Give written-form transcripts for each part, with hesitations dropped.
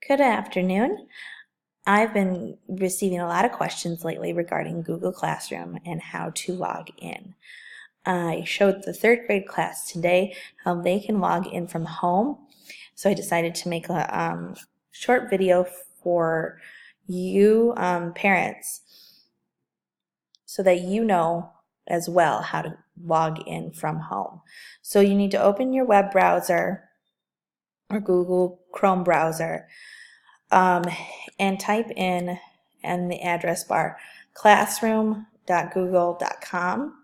Good afternoon. I've been receiving a lot of questions lately regarding Google Classroom and how to log in. I showed the third grade class today how they can log in from home, so I decided to make a short video for you parents so that you know as well how to log in from home. So you need to open your web browser or Google Chrome browser and type in the address bar classroom.google.com.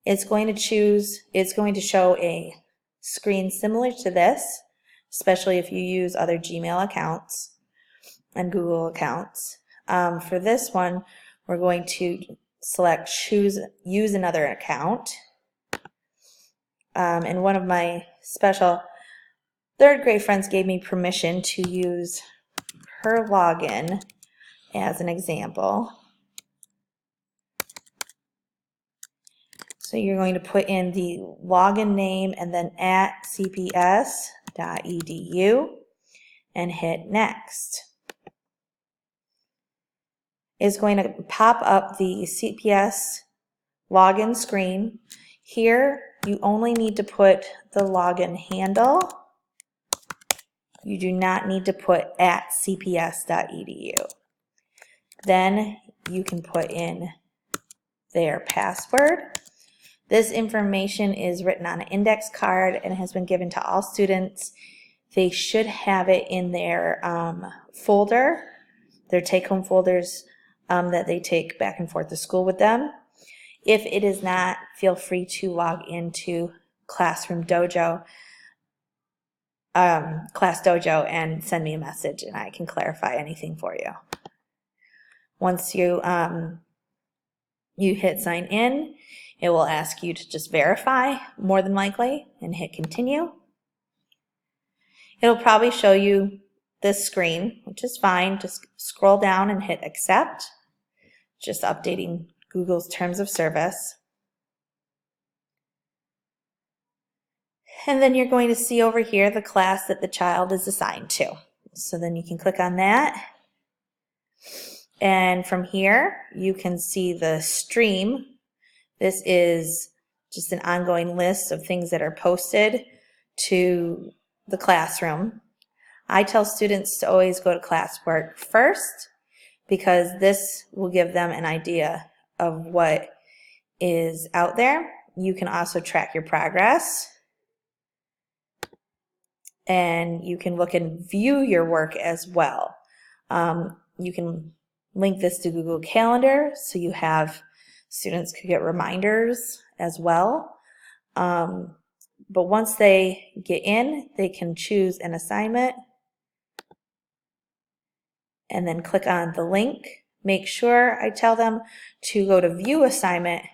It's going to show a screen similar to this, especially if you use other Gmail accounts and Google accounts. For this one, we're going to select use another account. And one of my special third grade friends gave me permission to use her login as an example. So you're going to put in the login name and then @cps.edu and hit next. It's going to pop up the CPS login screen. Here you only need to put the login handle. You do not need to put @cps.edu. Then you can put in their password. This information is written on an index card and has been given to all students. They should have it in their folder, their take-home folders that they take back and forth to school with them. If it is not, feel free to log into Classroom Dojo, Class Dojo, and send me a message and I can clarify anything for you. Once you hit sign in, it will ask you to just verify, more than likely, and hit continue. It'll probably show you this screen, which is fine. Just scroll down and hit accept. Just updating Google's terms of service. And then you're going to see over here the class that the child is assigned to. So then you can click on that. And from here, you can see the stream. This is just an ongoing list of things that are posted to the classroom. I tell students to always go to classwork first because this will give them an idea of what is out there. You can also track your progress. And you can look and view your work as well. You can link this to Google Calendar so you have students could get reminders as well. But once they get in, they can choose an assignment and then click on the link. Make sure I tell them to go to view assignment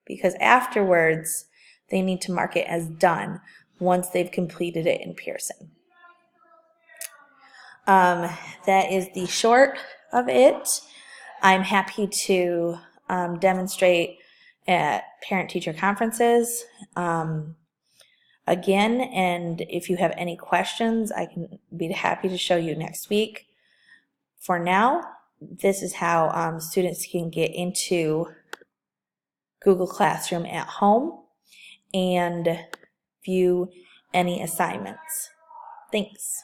because afterwards they need to mark it as done once they've completed it in Pearson. That is the short of it. I'm happy to demonstrate at parent-teacher conferences again, and if you have any questions, I can be happy to show you next week. For now, this is how students can get into Google Classroom at home and view any assignments. Thanks.